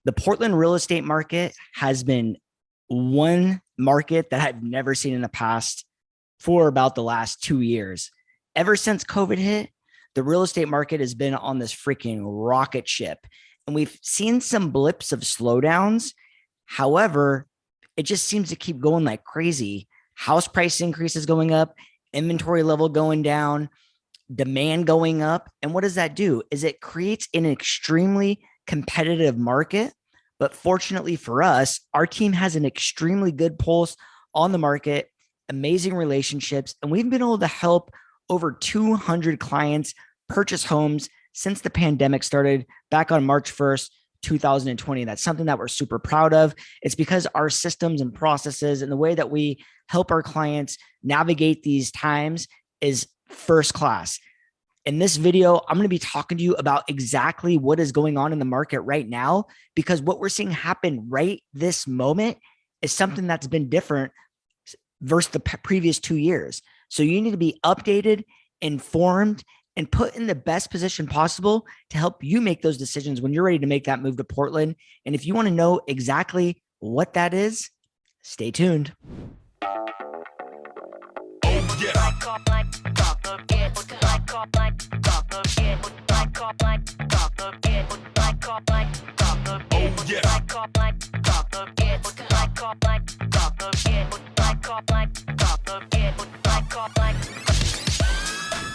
The Portland real estate market has been one market that I've never seen in the past for about the last 2 years. Ever since COVID hit, the real estate market has been on this freaking rocket ship. And we've seen some blips of slowdowns. However, it just seems to keep going like crazy. House price increases going up, inventory level going down, demand going up. And what does that do? Is it creates an extremely competitive market. But fortunately for us, our team has an extremely good pulse on the market, amazing relationships, and we've been able to help over 200 clients purchase homes since the pandemic started back on March 1st, 2020. That's something that we're super proud of. It's because our systems and processes and the way that we help our clients navigate these times is first class. In this video, I'm going to be talking to you about exactly what is going on in the market right now, because what we're seeing happen right this moment is something that's been different versus the previous 2 years. So you need to be updated, informed, and put in the best position possible to help you make those decisions when you're ready to make that move to Portland. And if you want to know exactly what that is, stay tuned.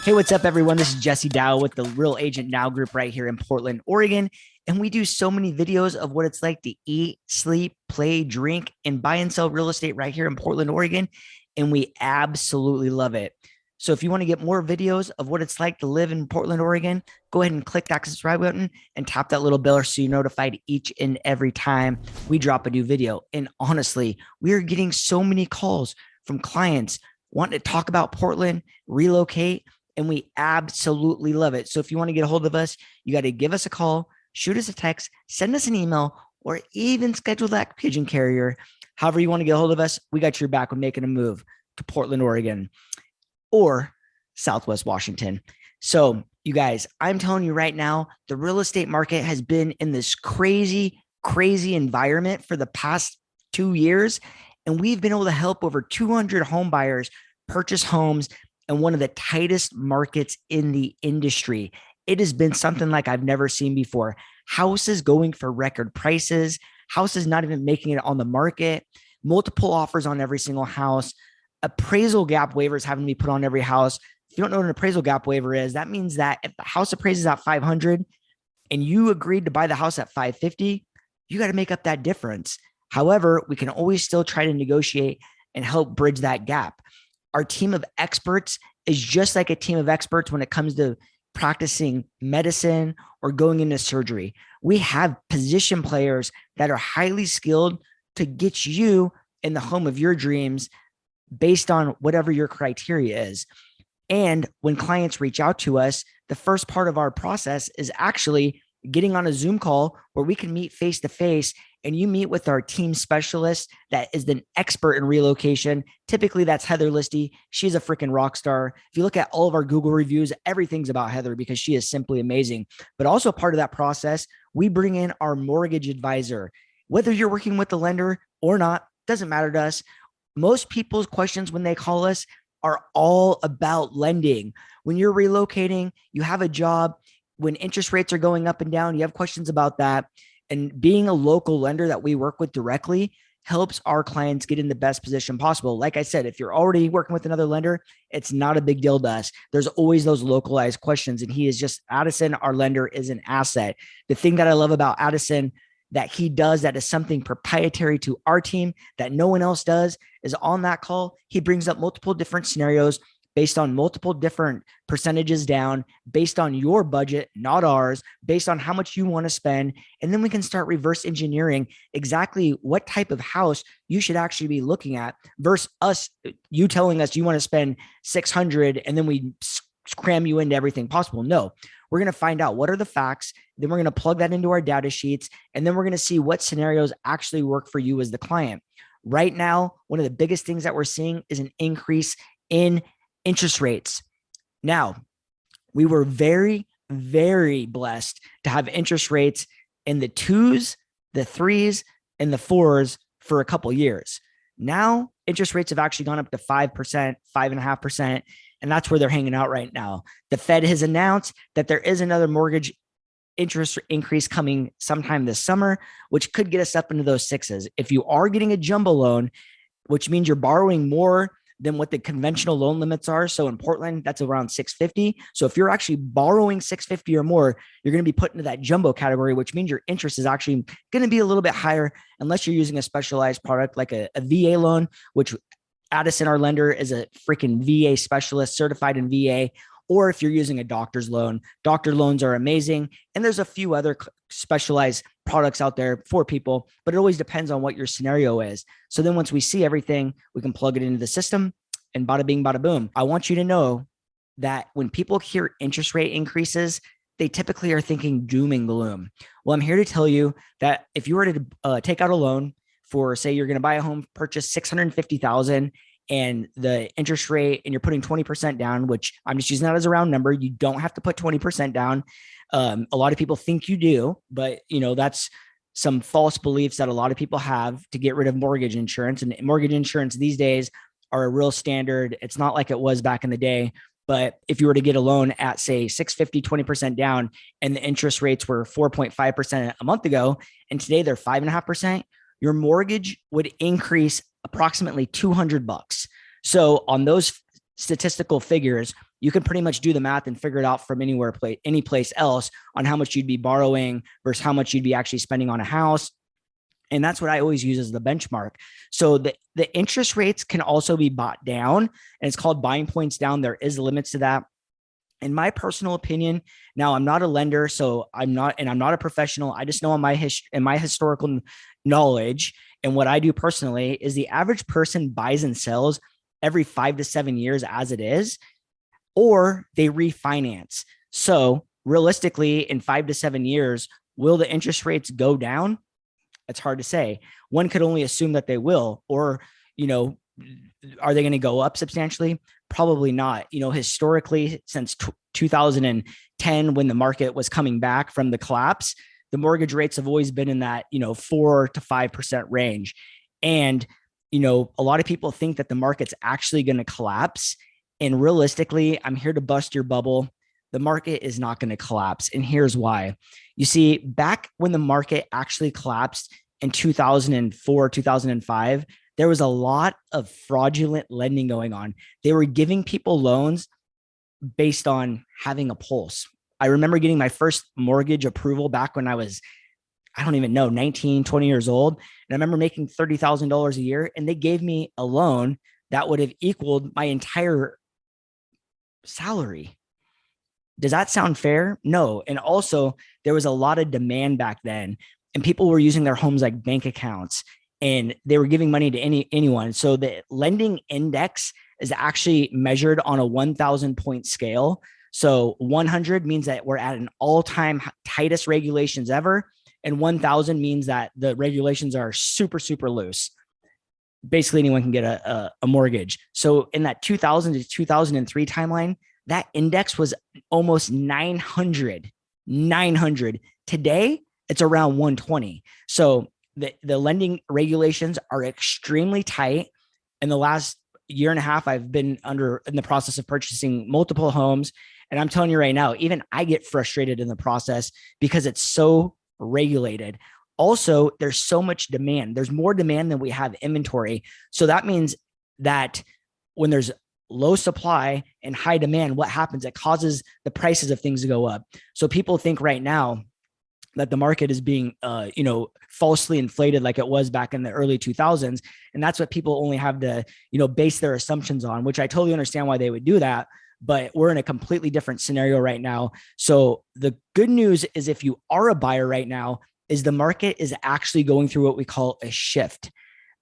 Hey, what's up, everyone? This is Jesse Dow with the Real Agent Now group right here in Portland, Oregon. And we do so many videos of what it's like to eat, sleep, play, drink, and buy and sell real estate right here in Portland, Oregon. And we absolutely love it. So if you want to get more videos of what it's like to live in Portland, Oregon, go ahead and click that subscribe button and tap that little bell so you're notified each and every time we drop a new video. And honestly, we are getting so many calls from clients wanting to talk about Portland, relocate, and we absolutely love it. So if you want to get a hold of us, you got to give us a call, shoot us a text, send us an email, or even schedule that pigeon carrier. However you want to get a hold of us, we got your back when making a move to Portland, Oregon, or Southwest Washington. So you guys, I'm telling you right now, the real estate market has been in this crazy environment for the past 2 years. And we've been able to help over 200 home buyers purchase homes in one of the tightest markets in the industry. It has been something like I've never seen before. Houses going for record prices, houses not even making it on the market, multiple offers on every single house, appraisal gap waivers having to be put on every house. If you don't know what an appraisal gap waiver is, that means that if the house appraises at 500 and you agreed to buy the house at 550, you got to make up that difference. However, we can always still try to negotiate and help bridge that gap. Our team of experts is just like a team of experts when it comes to practicing medicine or going into surgery. We have position players that are highly skilled to get you in the home of your dreams based on whatever your criteria is. And when clients reach out to us, the first part of our process is actually getting on a Zoom call where we can meet face to face, and you meet with our team specialist that is an expert in relocation. Typically that's Heather Listy. She's a freaking rock star. If you look at all of our Google reviews, everything's about Heather because she is simply amazing. But also part of that process, we bring in our mortgage advisor. Whether you're working with the lender or not, doesn't matter to us. Most people's questions when they call us are all about lending. When you're relocating, you have a job, when interest rates are going up and down, you have questions about that. And being a local lender that we work with directly helps our clients get in the best position possible. Like I said, if you're already working with another lender, it's not a big deal to us. There's always those localized questions. And he is just, Addison, our lender, is an asset. The thing that I love about Addison that he does that is something proprietary to our team that no one else does is on that call, he brings up multiple different scenarios based on multiple different percentages down, based on your budget, not ours, based on how much you want to spend. And then we can start reverse engineering exactly what type of house you should actually be looking at versus us, you telling us you want to spend 600 and then we cram you into everything possible. No, we're going to find out what are the facts. Then we're going to plug that into our data sheets. And then we're going to see what scenarios actually work for you as the client. Right now, one of the biggest things that we're seeing is an increase in interest rates. Now, we were very blessed to have interest rates in the 2s the threes, and the fours for a couple years. Now, interest rates have actually gone up to 5%, 5.5%, and that's where they're hanging out right now. The Fed has announced that there is another mortgage interest increase coming sometime this summer, which could get us up into those sixes. If you are getting a jumbo loan, which means you're borrowing more than what the conventional loan limits are. So in Portland, that's around 650. So if you're actually borrowing 650 or more, you're going to be put into that jumbo category, which means your interest is actually going to be a little bit higher unless you're using a specialized product like a VA loan, which Addison, our lender, is a freaking VA specialist certified in VA. Or if you're using a doctor's loan, doctor loans are amazing. And there's a few other specialized products out there for people, but it always depends on what your scenario is. So then once we see everything, we can plug it into the system and bada bing, bada boom. I want you to know that when people hear interest rate increases, they typically are thinking doom and gloom. Well, I'm here to tell you that if you were to take out a loan for, say, you're going to buy a home, purchase $650,000, and the interest rate, and you're putting 20% down, which I'm just using that as a round number. You don't have to put 20% down. A lot of people think you do, but that's some false beliefs that a lot of people have to get rid of mortgage insurance. And mortgage insurance these days are a real standard. It's not like it was back in the day. But if you were to get a loan at, say, 650, 20% down, and the interest rates were 4.5% a month ago, and today they're 5.5%, your mortgage would increase approximately $200. So on those statistical figures, you can pretty much do the math and figure it out from any place else on how much you'd be borrowing versus how much you'd be actually spending on a house. And that's what I always use as the benchmark. So the interest rates can also be bought down, and it's called buying points down. There is limits to that. In my personal opinion, now I'm not a lender, so I'm not a professional. I just know on my historical knowledge, and what I do personally is the average person buys and sells every 5 to 7 years as it is, or they refinance. So realistically, in 5 to 7 years, will the interest rates go down? It's hard to say. One could only assume that they will, or, are they going to go up substantially? Probably not. Historically, since 2010, when the market was coming back from the collapse, the mortgage rates have always been in that, 4 to 5% range. And, a lot of people think that the market's actually going to collapse. And realistically, I'm here to bust your bubble. The market is not going to collapse. And here's why. You see, back when the market actually collapsed in 2004, 2005, there was a lot of fraudulent lending going on. They were giving people loans based on having a pulse. I remember getting my first mortgage approval back when I was, I don't even know, 19, 20 years old. And I remember making $30,000 a year, and they gave me a loan that would have equaled my entire salary. Does that sound fair? No. And also, there was a lot of demand back then, and people were using their homes like bank accounts, and they were giving money to anyone. So the lending index is actually measured on a 1,000 point scale. So 100 means that we're at an all-time tightest regulations ever, and 1,000 means that the regulations are super, super loose. Basically, anyone can get a mortgage. So in that 2000 to 2003 timeline, that index was almost 900. Today, it's around 120. So the lending regulations are extremely tight. In the last year and a half, I've been in the process of purchasing multiple homes. And I'm telling you right now, even I get frustrated in the process because it's so regulated. Also, there's so much demand. There's more demand than we have inventory. So that means that when there's low supply and high demand, what happens? It causes the prices of things to go up. So people think right now that the market is being, falsely inflated like it was back in the early 2000s. And that's what people only have to, base their assumptions on, which I totally understand why they would do that. But we're in a completely different scenario right now. So the good news is, if you are a buyer right now, is the market is actually going through what we call a shift.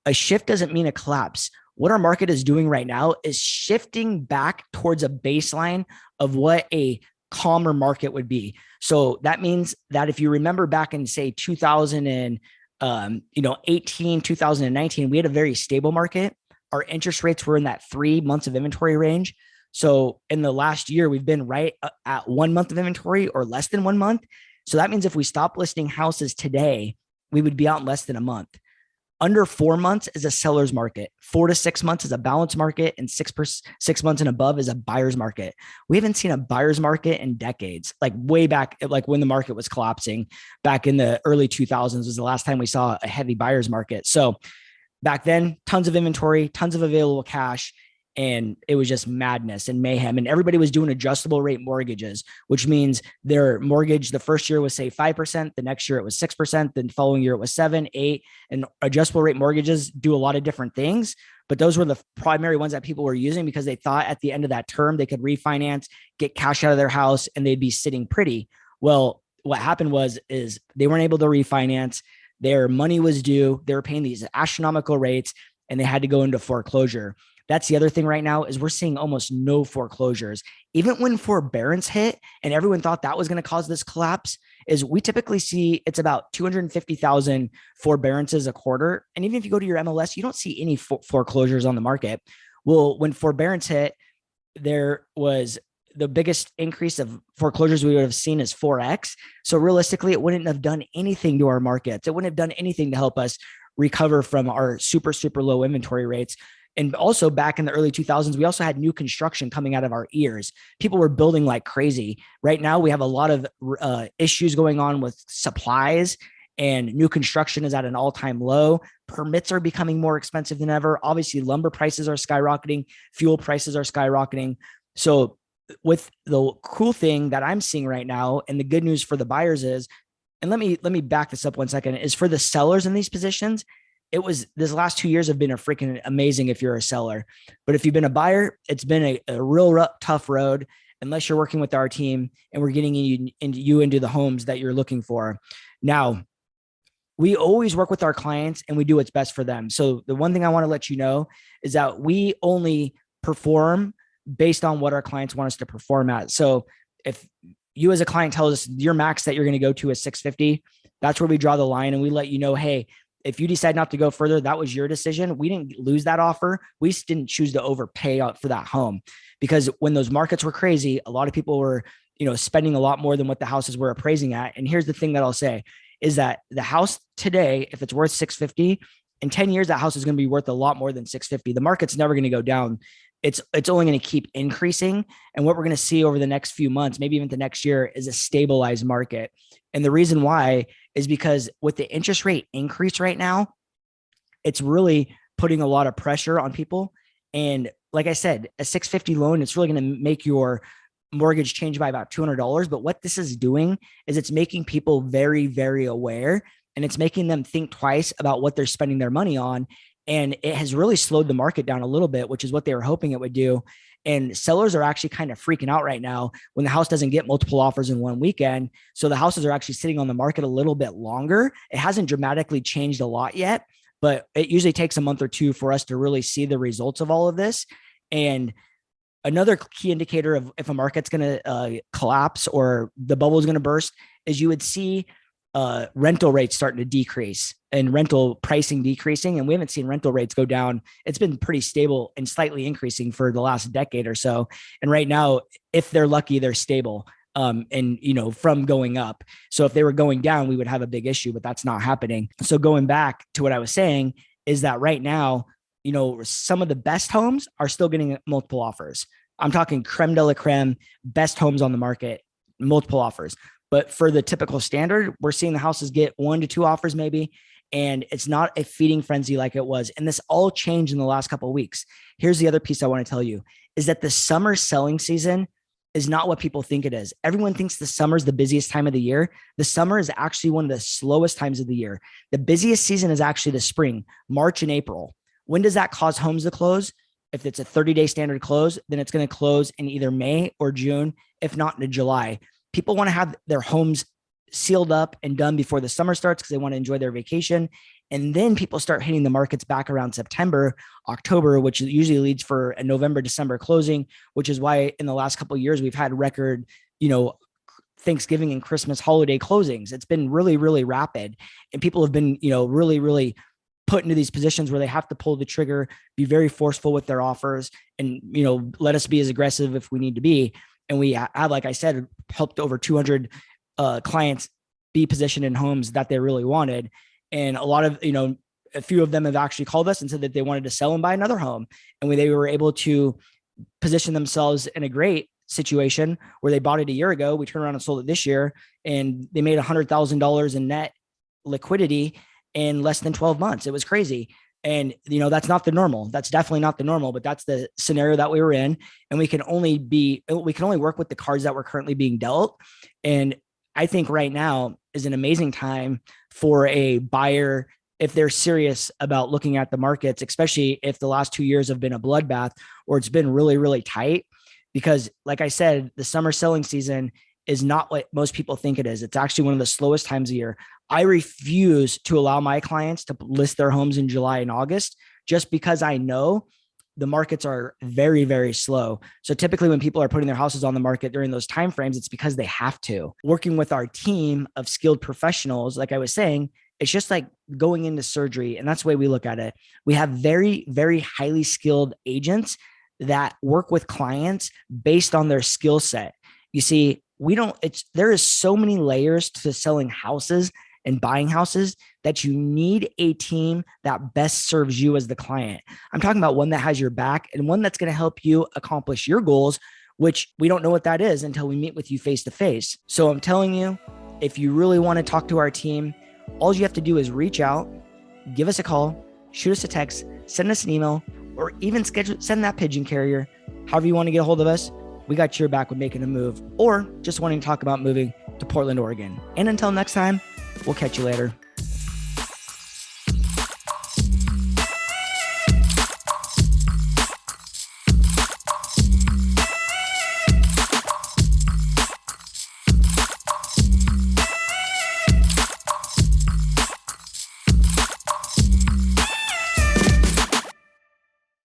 A shift doesn't mean a collapse. What our market is doing right now is shifting back towards a baseline of what a calmer market would be. So that means that if you remember back in, say, 2018, 2019, we had a very stable market. Our interest rates were in that 3 months of inventory range. So in the last year, we've been right at 1 month of inventory or less than 1 month. So that means if we stop listing houses today, we would be out in less than a month. Under 4 months is a seller's market. 4 to 6 months is a balanced market, and 6 months and above is a buyer's market. We haven't seen a buyer's market in decades, like way back, like when the market was collapsing back in the early 2000s was the last time we saw a heavy buyer's market. So back then, tons of inventory, tons of available cash, and it was just madness and mayhem. And everybody was doing adjustable rate mortgages, which means their mortgage the first year was say 5%, the next year it was 6%, then the following year it was 7, 8. And adjustable rate mortgages do a lot of different things, but those were the primary ones that people were using because they thought at the end of that term they could refinance, get cash out of their house, and they'd be sitting pretty. Well, what happened is they weren't able to refinance. Their money was due. They were paying these astronomical rates, and they had to go into foreclosure. That's the other thing right now is we're seeing almost no foreclosures. Even when forbearance hit and everyone thought that was going to cause this collapse, is we typically see it's about 250,000 forbearances a quarter. And even if you go to your MLS, you don't see any foreclosures on the market. Well, when forbearance hit, there was the biggest increase of foreclosures we would have seen is 4x. So realistically, it wouldn't have done anything to our markets. It wouldn't have done anything to help us recover from our super, super low inventory rates. And also back in the early 2000s, we also had new construction coming out of our ears. People were building like crazy. Right now, we have a lot of issues going on with supplies, and new construction is at an all-time low. Permits are becoming more expensive than ever. Obviously, lumber prices are skyrocketing. Fuel prices are skyrocketing. So with the cool thing that I'm seeing right now, and the good news for the buyers is, and let me back this up 1 second, is for the sellers in these positions, it was this last 2 years have been a freaking amazing if you're a seller. But if you've been a buyer, it's been a real tough road unless you're working with our team and we're getting you into the homes that you're looking for. Now, we always work with our clients and we do what's best for them. So the one thing I want to let you know is that we only perform based on what our clients want us to perform at. So if you as a client tells us your max that you're going to go to is 650, that's where we draw the line, and we let you know, hey, if you decide not to go further, that was your decision. We didn't lose that offer. We just didn't choose to overpay out for that home, because when those markets were crazy, a lot of people were, spending a lot more than what the houses were appraising at. And here's the thing that I'll say is that the house today, if it's worth 650, in 10 years, that house is going to be worth a lot more than 650. The market's never going to go down. It's only going to keep increasing. And what we're going to see over the next few months, maybe even the next year, is a stabilized market. And the reason why is because with the interest rate increase right now, it's really putting a lot of pressure on people. And like I said, a 650 loan, it's really going to make your mortgage change by about $200. But what this is doing is it's making people very, very aware, and it's making them think twice about what they're spending their money on. And it has really slowed the market down a little bit, which is what they were hoping it would do. And sellers are actually kind of freaking out right now when the house doesn't get multiple offers in one weekend. So the houses are actually sitting on the market a little bit longer. It hasn't dramatically changed a lot yet, but it usually takes a month or two for us to really see the results of all of this. And another key indicator of if a market's going to collapse or the bubble is going to burst is you would see rental rates starting to decrease and rental pricing decreasing. And we haven't seen rental rates go down. It's been pretty stable and slightly increasing for the last decade or so. And right now, if they're lucky, they're stable from going up. So if they were going down, we would have a big issue, but that's not happening. So going back to what I was saying is that right now, some of the best homes are still getting multiple offers. I'm talking creme de la creme, best homes on the market, multiple offers. But for the typical standard, we're seeing the houses get 1 to 2 offers maybe, and it's not a feeding frenzy like it was. And this all changed in the last couple of weeks. Here's the other piece I want to tell you is that the summer selling season is not what people think it is. Everyone thinks the summer is the busiest time of the year. The summer is actually one of the slowest times of the year. The busiest season is actually the spring, March and April. When does that cause homes to close? If it's a 30-day standard close, then it's going to close in either May or June, if not into July. People want to have their homes sealed up and done before the summer starts because they want to enjoy their vacation. And then people start hitting the markets back around September, October, which usually leads for a November, December closing, which is why in the last couple of years, we've had record, Thanksgiving and Christmas holiday closings. It's been really, really rapid. And people have been, really, really put into these positions where they have to pull the trigger, be very forceful with their offers, and, let us be as aggressive if we need to be. And we have, like I said, helped over 200 clients be positioned in homes that they really wanted. And a lot of, a few of them have actually called us and said that they wanted to sell and buy another home. And they were able to position themselves in a great situation where they bought it a year ago. We turned around and sold it this year, and they made $100,000 in net liquidity in less than 12 months. It was crazy. And, that's not the normal. That's definitely not the normal, but that's the scenario that we were in. And we can only work with the cards that were currently being dealt. And I think right now is an amazing time for a buyer if they're serious about looking at the markets, especially if the last 2 years have been a bloodbath or it's been really, really tight. Because like I said, the summer selling season is not what most people think it is. It's actually one of the slowest times of year. I refuse to allow my clients to list their homes in July and August just because I know the markets are very, very slow. So typically when people are putting their houses on the market during those timeframes, it's because they have to. Working with our team of skilled professionals, like I was saying, it's just like going into surgery. And that's the way we look at it. We have very, very highly skilled agents that work with clients based on their skill set. You see, there is so many layers to selling houses and buying houses that you need a team that best serves you as the client. I'm talking about one that has your back and one that's going to help you accomplish your goals, which we don't know what that is until we meet with you face to face. So I'm telling you, if you really want to talk to our team, all you have to do is reach out, give us a call, shoot us a text, send us an email, or even send that pigeon carrier. However you want to get a hold of us, we got your back with making a move or just wanting to talk about moving to Portland, Oregon. And until next time, we'll catch you later.